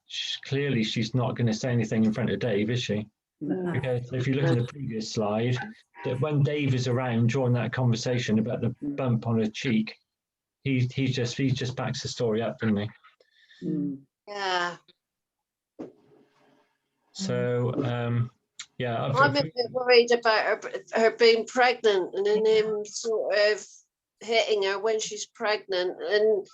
clearly she's not going to say anything in front of Dave, is she? No. Because if you look at the previous slide, that when Dave is around during that conversation about the bump on her cheek, he just backs the story up, doesn't he? Yeah. So yeah, I'm a bit worried about her being pregnant and then him sort of hitting her when she's pregnant. And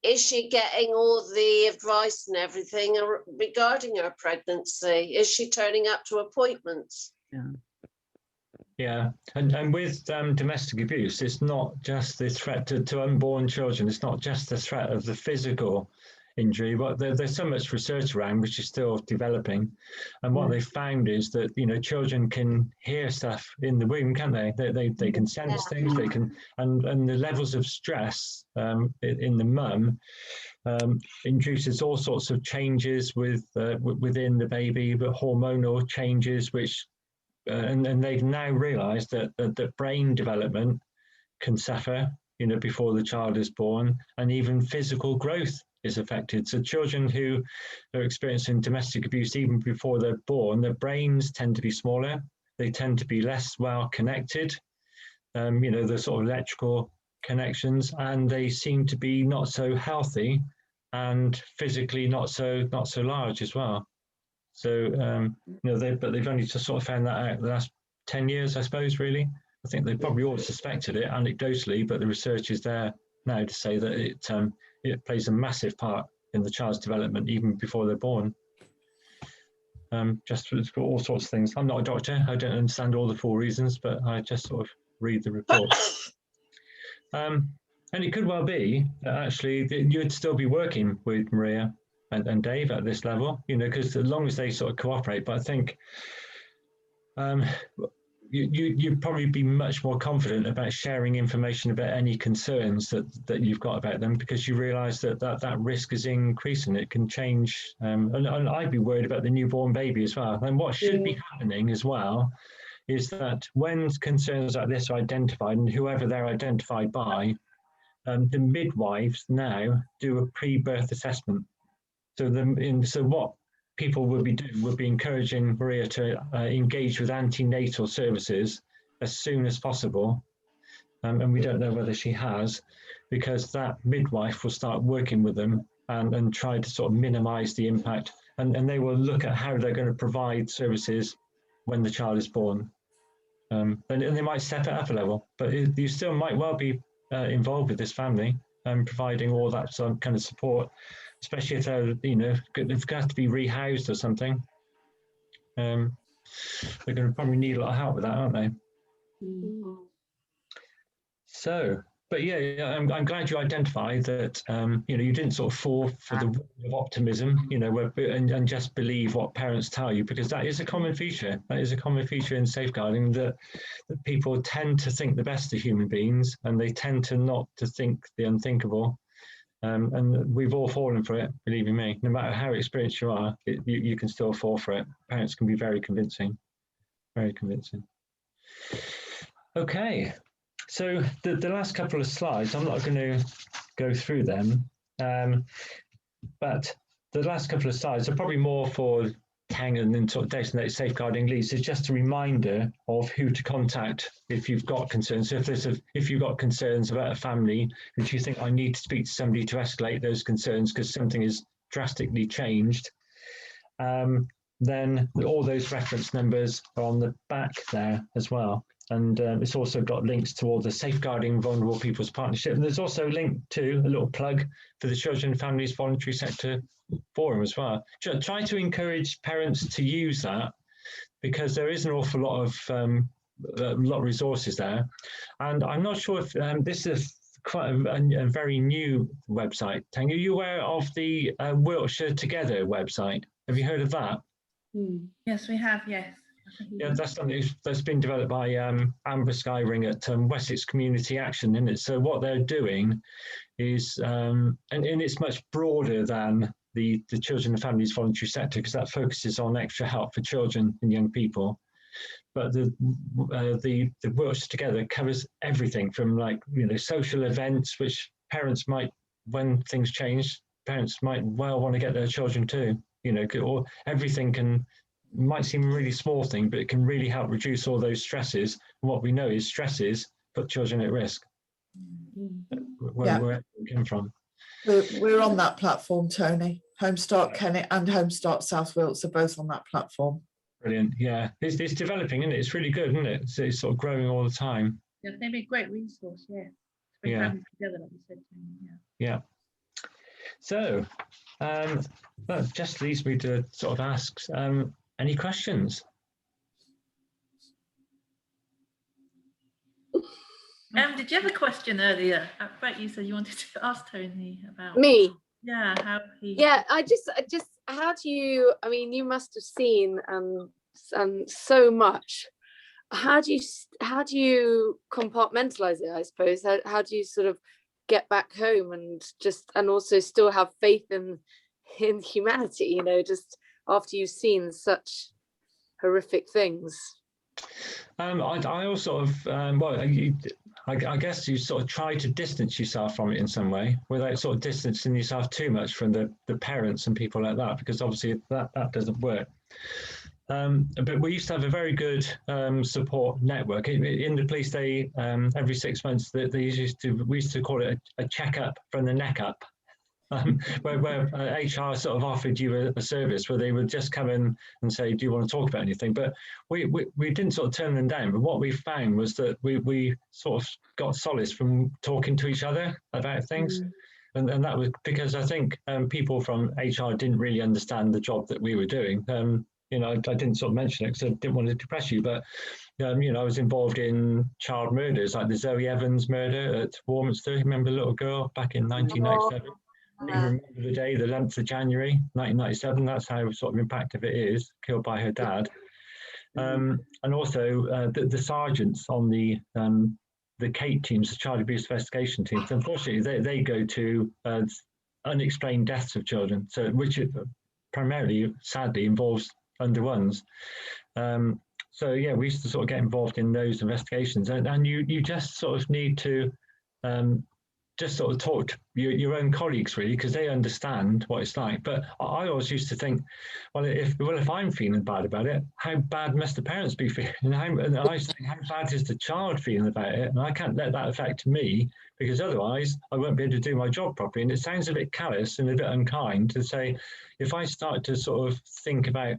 is she getting all the advice and everything regarding her pregnancy? Is she turning up to appointments? Yeah, and with domestic abuse, it's not just the threat to unborn children. It's not just the threat of the physical injury, but there's so much research around which is still developing. And what they found is that, you know, children can hear stuff in the womb, can't they? They can sense things. They can, and the levels of stress in the mum induces all sorts of changes within the baby, but hormonal changes, which and they've now realised that brain development can suffer, you know, before the child is born, and even physical growth is affected. So children who are experiencing domestic abuse even before they're born, their brains tend to be smaller. They tend to be less well connected, you know, the sort of electrical connections, and they seem to be not so healthy and physically not so large as well. So, you know, they've only just sort of found that out the last 10 years, I suppose, really. I think they probably all suspected it anecdotally, but the research is there now to say that it plays a massive part in the child's development even before they're born. Just for all sorts of things. I'm not a doctor. I don't understand all the full reasons, but I just sort of read the report. And it could well be that actually you'd still be working with Maria and Dave at this level, you know, because as long as they sort of cooperate. But I think you'd probably be much more confident about sharing information about any concerns that you've got about them, because you realise that risk is increasing. It can change, and I'd be worried about the newborn baby as well. And what should be happening as well is that when concerns like this are identified, and whoever they're identified by, the midwives now do a pre-birth assessment. So what people would be doing would be encouraging Maria to engage with antenatal services as soon as possible. And we don't know whether she has, because that midwife will start working with them and try to sort of minimise the impact. And they will look at how they're going to provide services when the child is born. And they might step it up a level, but you still might well be involved with this family and providing all that kind of support, especially if they're, they've got to be rehoused or something. They're going to probably need a lot of help with that, aren't they? So, but yeah, I'm glad you identified that, you didn't sort of fall for the wall of optimism, and just believe what parents tell you, because that is a common feature. That is a common feature in safeguarding, that people tend to think the best of human beings, and they tend to not to think the unthinkable. And we've all fallen for it, believe me. No matter how experienced you are, you can still fall for it. Parents can be very convincing, very convincing. Okay. So the last couple of slides, I'm not going to go through them, but the last couple of slides are probably more for Tang and sort of designated safeguarding leads. It's just a reminder of who to contact if you've got concerns. So if you've got concerns about a family, which you think I need to speak to somebody to escalate those concerns because something is drastically changed, then all those reference numbers are on the back there as well. And it's also got links to all the Safeguarding Vulnerable People's Partnership. And there's also a link to a little plug for the Children and Families Voluntary Sector Forum as well. Try to encourage parents to use that, because there is an awful lot of resources there. And I'm not sure if this is quite a very new website. Tang, are you aware of the Wiltshire Together website? Have you heard of that? Yes, we have, yes. Yeah, that's something that's been developed by Amber Skyring at Wessex Community Action, isn't it? So what they're doing is, and it's much broader than the Children and Families Voluntary Sector, because that focuses on extra help for children and young people. But the Wiltshire Together covers everything from, like, social events, which parents might, when things change, parents might well want to get their children to, or everything might seem a really small thing, but it can really help reduce all those stresses. And what we know is stresses put children at risk. Where it came from. We're on that platform, Tony. Home-Start Kennet and Home-Start South Wilts are both on that platform. Brilliant. Yeah, it's developing, isn't it? It's really good, isn't it? It's sort of growing all the time. Yeah, they'd be a great resource, yeah. To bring families together, like you said, Tony. Yeah. So that just leaves me to sort of ask any questions. Did you have a question earlier? I bet you said you wanted to ask Tony about me. Yeah, how he. Yeah, I just how do you? I mean, you must have seen so much. How do you compartmentalize it? I suppose. How do you sort of get back home and also still have faith in humanity? Just after you've seen such horrific things. I also I guess you sort of try to distance yourself from it in some way, without sort of distancing yourself too much from the parents and people like that, because obviously that doesn't work. But we used to have a very good support network in the police. They every 6 months we used to call it a checkup from the neck up. Where HR sort of offered you a service where they would just come in and say, do you want to talk about anything? But we didn't sort of turn them down. But what we found was that we sort of got solace from talking to each other about things. And that was because I think people from HR didn't really understand the job that we were doing. I didn't sort of mention it because I didn't want to depress you, but I was involved in child murders, like the Zoe Evans murder at Warminster. Remember the little girl back in 1997? You remember the day, the 11th of January, 1997. That's how sort of impactful it is, killed by her dad. And also the sergeants on the CATE teams, the child abuse investigation teams. Unfortunately, they go to unexplained deaths of children, so which primarily, sadly, involves under ones. So yeah, we used to sort of get involved in those investigations, and you just sort of need to just sort of talk to your own colleagues, really, because they understand what it's like. But I always used to think, well, if I'm feeling bad about it, how bad must the parents be feeling? And I was thinking, how bad is the child feeling about it? And I can't let that affect me, because otherwise I won't be able to do my job properly. And it sounds a bit callous and a bit unkind to say, if I start to sort of think about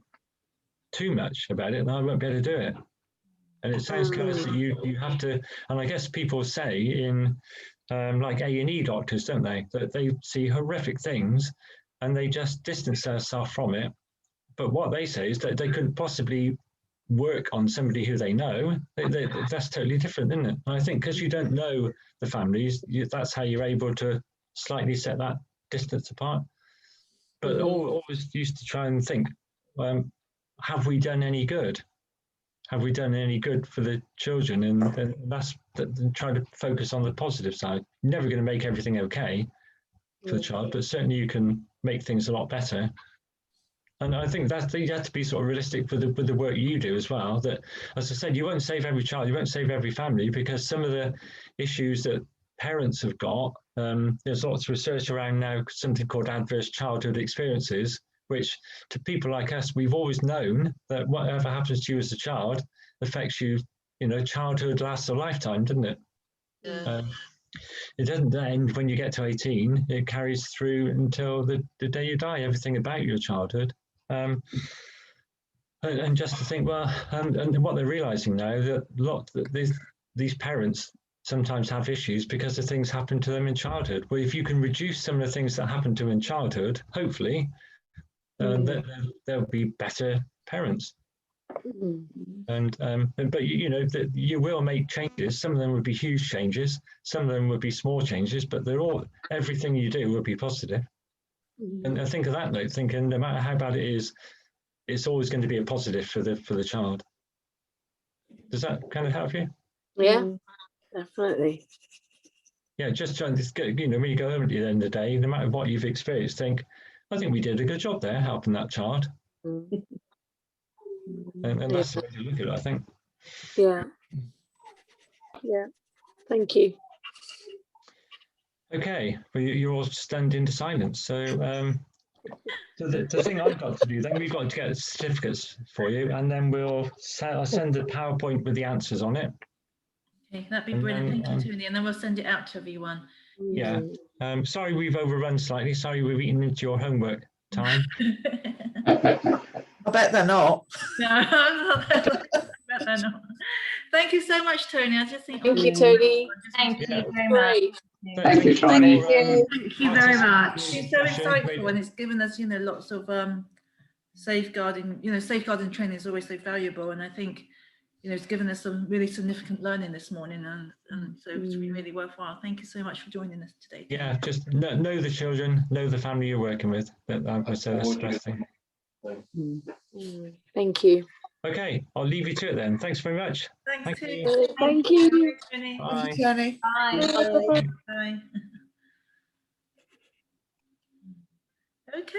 too much about it, then I won't be able to do it. And it sounds callous that you have to, and I guess people say in like A&E doctors, don't they, that they see horrific things and they just distance themselves from it. But what they say is that they couldn't possibly work on somebody who they know. That's totally different, isn't it? And I think because you don't know the families, that's how you're able to slightly set that distance apart. But always used to try and think, have we done any good? Have we done any good for the children? And that's trying to focus on the positive side. You're never going to make everything okay for the child, but certainly you can make things a lot better. And I think that you have to be sort of realistic with the work you do as well. That, as I said, you won't save every child, you won't save every family, because some of the issues that parents have got, there's lots of research around now, something called adverse childhood experiences, which to people like us, we've always known that whatever happens to you as a child affects you, childhood lasts a lifetime, doesn't it? Yeah. It doesn't end when you get to 18, it carries through until the day you die, everything about your childhood. And just to think, well, and what they're realizing now, that these parents sometimes have issues because of things happen to them in childhood. Well, if you can reduce some of the things that happen to them in childhood, hopefully, they'll be better parents. But you will make changes. Some of them would be huge changes, some of them would be small changes, but everything you do will be positive. And I think of that note, thinking no matter how bad it is, it's always going to be a positive for the child. Does that kind of help you? Yeah, definitely. Yeah, just trying to when you go home at the end of the day, no matter what you've experienced, think, I think we did a good job there helping that child. And that's the way to look at it, I think. Yeah. Thank you. Okay, well, you're all stunned into silence. So, the thing I've got to do then, we've got to get certificates for you, and then I'll send a PowerPoint with the answers on it. Okay, that'd be brilliant. Thank you, Tony. And then we'll send it out to everyone. Yeah. Sorry we've overrun slightly. Sorry we've eaten into your homework time. I bet they're not. No, I bet they're not. Thank you so much, Tony. I just think. Thank you, Tony. Thank you very much. Great. Thank you, Tony. Thank you very much. It's so insightful, and it's given us, lots of safeguarding. Safeguarding training is always so valuable, and I think, it's given us some really significant learning this morning, and so it's been really worthwhile. Thank you so much for joining us today. Yeah, just know the children, know the family you're working with. I say that's the best thing. Thank you. Okay, I'll leave you to it then. Thanks very much. Thank you. Thank you. Bye. Tony. Bye. Bye. Okay.